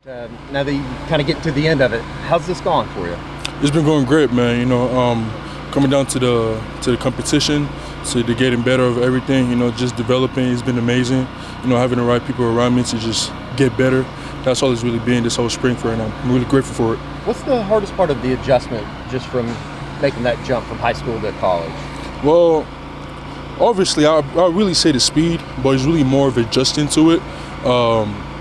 Now that you kind of get to the end of it, how's this gone for you? It's been going great, man. Coming down to the competition, to the getting better of everything. Just developing. It's been amazing. Having the right people around me to just get better. That's all it's really been this whole spring for, and I'm really grateful for it. What's the hardest part of the adjustment, just from making that jump from high school to college? Well, obviously, I really say the speed, but it's really more of adjusting to it.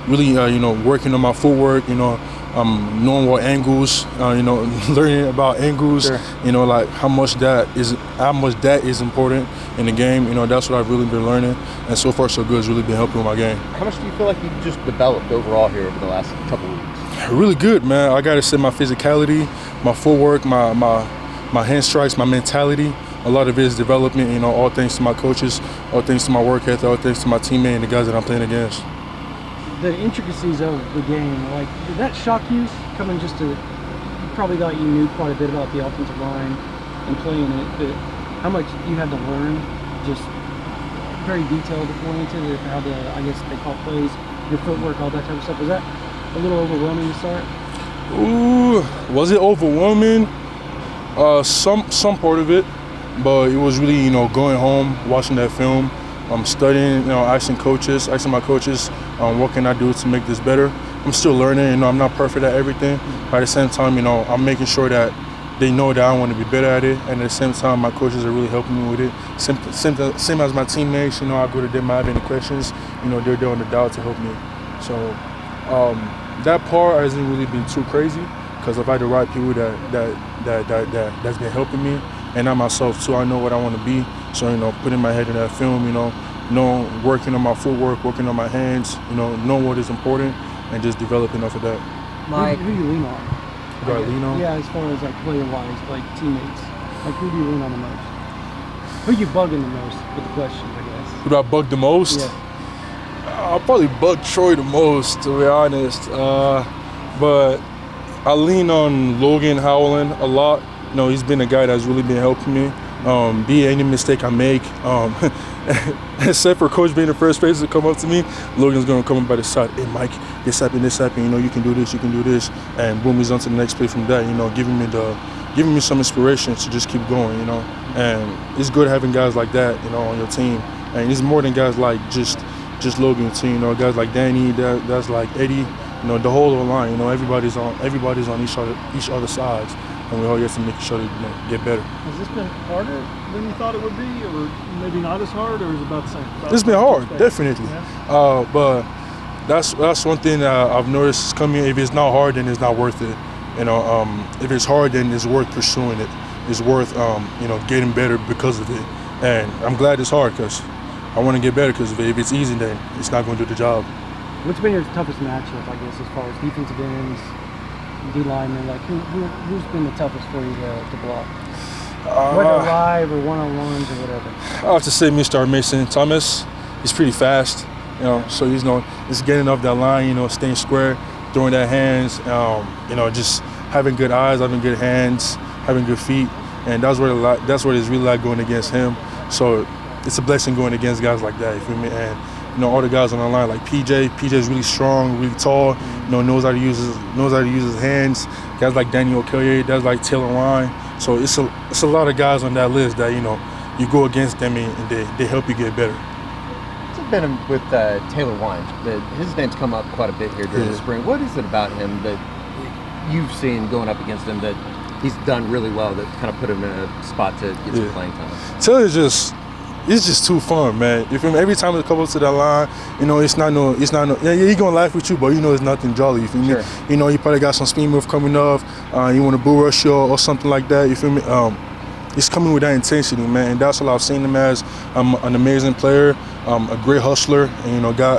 Working on my footwork. Knowing what angles. Learning about angles. Sure. Like how much that is important in the game. That's what I've really been learning, and so far so good. It's really been helping with my game. How much do you feel like you've just developed overall here over the last couple of weeks? Really good, man. I gotta say my physicality, my footwork, my hand strikes, my mentality. A lot of it is development. All thanks to my coaches, all thanks to my work ethic, all thanks to my teammate and the guys that I'm playing against. The intricacies of the game, did that shock you coming you probably thought you knew quite a bit about the offensive line and playing it, but how much you had to learn, just very detailed oriented, how they call plays, your footwork, all that type of stuff. Was that a little overwhelming to start? Ooh, was it overwhelming? Some part of it, but it was really, going home, watching that film, studying, asking my coaches, what can I do to make this better? I'm still learning, I'm not perfect at everything, but at the same time, I'm making sure that they know that I want to be better at it, and at the same time, my coaches are really helping me with it. Same as my teammates, I go to them, I have any questions, they're there on the dial to help me. So that part hasn't really been too crazy, because I've had the right people that's been helping me, and I myself too. I know what I want to be, so putting my head in that film, working on my footwork, working on my hands, knowing what is important, and just developing off of that. Mike, who do you lean on? Do I lean on? Yeah, as far as player-wise, teammates. Who do you lean on the most? Who you bugging the most with the questions, I guess? Who do I bug the most? Yeah. I'll probably bug Troy the most, to be honest. But I lean on Logan Howland a lot. He's been a guy that's really been helping me. Be any mistake I make, except for Coach being the first person to come up to me, Logan's gonna come up by the side. Hey, Mike, this happened. You can do this, and boom, he's on to the next play from that. Giving me some inspiration to just keep going. And it's good having guys like that, on your team. And it's more than guys like just Logan team. Guys like Danny, that's like Eddie. The whole line. Everybody's on each other's sides. And we all get to make sure to get better. Has this been harder than you thought it would be, or maybe not as hard, or is it about the same? It's been hard, definitely. Yeah. But that's one thing that I've noticed coming. If it's not hard, then it's not worth it. If it's hard, then it's worth pursuing it. It's worth getting better because of it. And I'm glad it's hard because I want to get better because of it. If it's easy, then it's not going to do the job. What's been your toughest matchup, I guess, as far as defensive ends? D-lineman, who's been the toughest for you to block? Whether live or one-on-ones or whatever. I have to say Mr. Mason Thomas. He's pretty fast, so he's just getting off that line, staying square, throwing that hands, just having good eyes, having good hands, having good feet, and that's what it's really like going against him. So it's a blessing going against guys like that, you feel me? And all the guys on the line like PJ's really strong, really tall, knows how to use his hands. Guys like Daniel Kelly, guys like Taylor Ryan. So it's a lot of guys on that list that you go against them and they help you get better. What's it been with Taylor Ryan? His name's come up quite a bit here during the spring. What is it about him that you've seen going up against him that he's done really well that kind of put him in a spot to get some playing time? Taylor's it's just too fun, man. You feel me? Every time they come up to that line, it's not no. Yeah, he gonna laugh with you, but it's nothing jolly. You feel me? Sure. You probably got some speed move coming off. You want to bull rush you or something like that. You feel me? It's coming with that intensity, man. And that's all I've seen him as. An amazing player, a great hustler, and a guy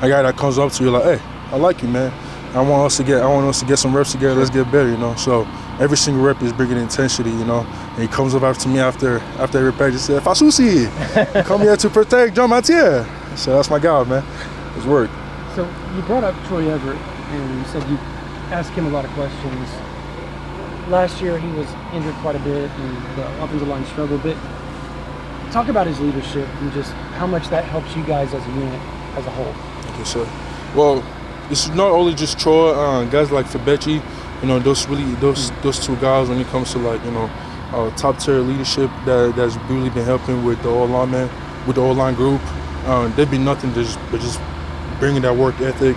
that comes up to you like, hey, I like you, man. I want us to get some reps together. Let's get better, So every single rep is bringing intensity, And he comes up after me after every practice and says, Fasusi, come here to protect John Matier. So that's my guy, man. It's work. So you brought up Troy Everett, and you said you asked him a lot of questions. Last year he was injured quite a bit, and the offensive line struggled a bit. Talk about his leadership and just how much that helps you guys as a unit, as a whole. Okay, so, well, it's not only just Troy, guys like Fabechi, you know, those two guys when it comes to like, you know, top tier leadership that's really been helping with the O-line group. There'd be nothing but just bringing that work ethic,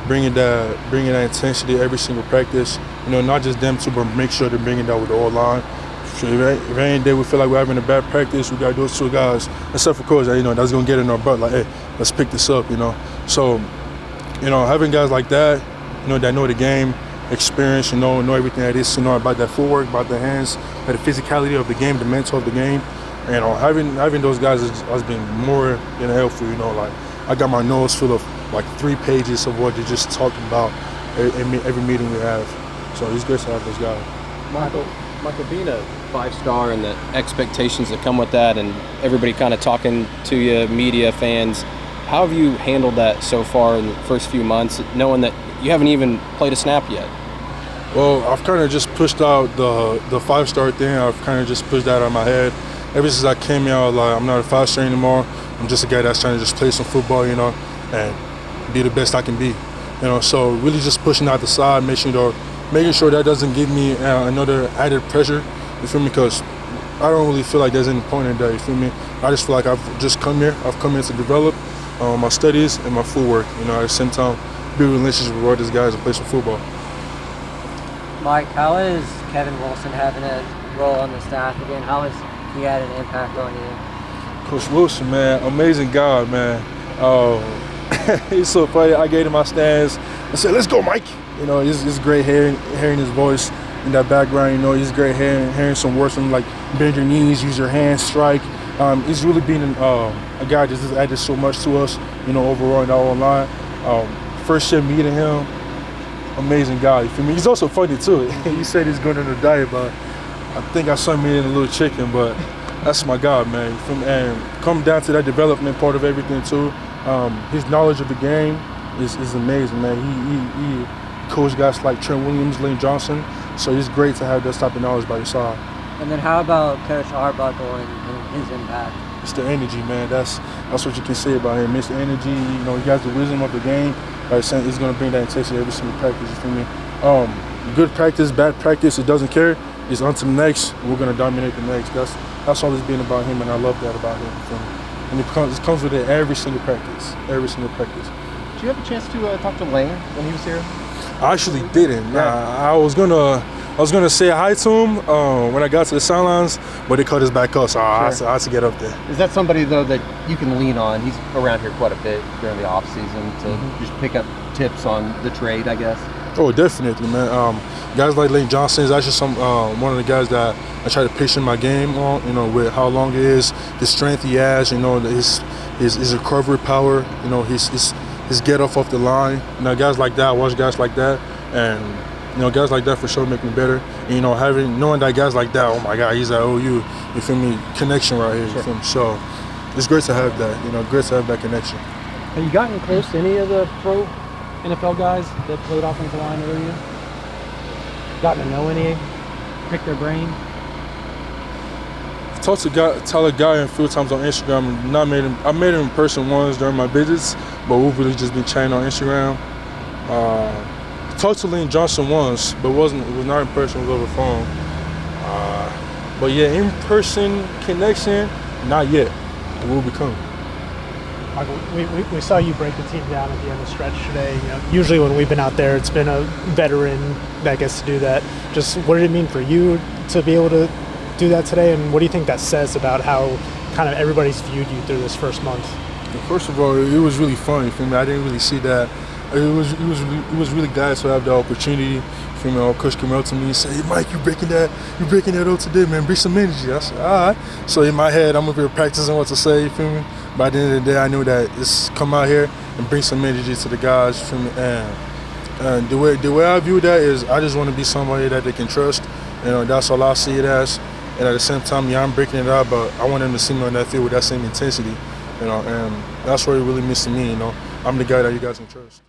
bringing that intensity every single practice. You know, not just them two, but make sure they're bringing that with the O-line. So if any day we feel like we're having a bad practice, we got those two guys, except for course, you know, that's gonna get in our butt. Like, hey, let's pick this up. You know, so you know, having guys like that, you know, that know the game, experience, you know everything that is, you know, about that footwork, about the hands, about the physicality of the game, the mental of the game. You know, having those guys has been more than helpful. You know, like I got my nose full of like 3 pages of what they just talked about every meeting we have. So it's great to have those guys. Michael, being a 5-star and the expectations that come with that, and everybody kind of talking to you, media, fans, how have you handled that so far in the first few months, knowing that you haven't even played a snap yet? Well, I've kind of just pushed out the 5-star thing. I've kind of just pushed that out of my head. Ever since I came here, I was like, I'm not a 5-star anymore. I'm just a guy that's trying to just play some football, you know, and be the best I can be. You know, so really just pushing out the side, making sure that doesn't give me another added pressure. You feel me? Because I don't really feel like there's any point in that. You feel me? I just feel like I've just come here. I've come here to develop my studies and my footwork. You know, at the same time, build relationships with all these guys and play some football. Mike, how is Kevin Wilson having a role on the staff again? How has he had an impact on you? Coach Wilson, man, amazing guy, man. He's so funny. I gave him my stands. I said, "Let's go, Mike." You know, it's great hearing his voice in that background. You know, it's great hearing some words from like bend your knees, use your hands, strike. He's really been a guy that just added so much to us. You know, overall in our online. First year meeting him, amazing guy. You feel me? He's also funny too. He said he's going on a diet, but I think I saw him eating a little chicken. But that's my guy, man. And come down to that development part of everything too. His knowledge of the game is amazing, man. He coached guys like Trent Williams, Lane Johnson, so it's great to have that type of knowledge by your side. And then how about Coach Arbuckle and his impact? It's the energy, man. That's what you can say about him. It's the energy. You know, he has the wisdom of the game. Like saying he's going to bring that intensity every single practice. You feel me? Good practice, bad practice, it doesn't care. It's on to the next. We're going to dominate the next. That's all it's been about him, and I love that about him. You feel me? And it comes with it every single practice. Every single practice. Did you have a chance to talk to Lane when he was here? I actually didn't. I was gonna say hi to him when I got to the sidelines, but they cut us back up, so I had to get up there. Is that somebody though that you can lean on? He's around here quite a bit during the off season to just pick up tips on the trade, I guess. Oh, definitely, man. Guys like Lane Johnson is actually one of the guys that I try to patient my game on. You know, with how long it is, the strength he has. You know, his recovery power. You know, his get off the line. You know, guys like that. I watch guys like that, and you know, guys like that for sure make me better. And, you know, knowing that guys like that, oh my God, he's at OU. You feel me? Connection right here. You feel me? So it's great to have that. You know, great to have that connection. Have you gotten close to any of the pro NFL guys that played offensive line over you? Gotten to know any? Pick their brain? I've talked to Tyler Guy a few times on Instagram. I met him in person once during my visits, but we've really just been chatting on Instagram. Talked to Lane Johnson once, but it was not in person, it was over the phone. But yeah, in-person connection, not yet. It will be coming. Michael, we saw you break the team down at the end of the stretch today. You know, usually when we've been out there, it's been a veteran that gets to do that. Just what did it mean for you to be able to do that today, and what do you think that says about how kind of everybody's viewed you through this first month? First of all, it was really fun. You feel me? I didn't really see that. It was really nice to have the opportunity. You feel me? Our coach came out to me and said, "Hey, Mike, you're breaking that out today, man. Bring some energy." I said, "All right." So in my head, I'm over here practicing what to say. You feel me? By the end of the day, I knew that it's come out here and bring some energy to the guys. You feel me? And the way I view that is, I just want to be somebody that they can trust. You know, that's all I see it as. And at the same time, yeah, I'm breaking it out, but I want them to see me on that field with that same intensity. You know, and that's what it really means to me. You know, I'm the guy that you guys can trust.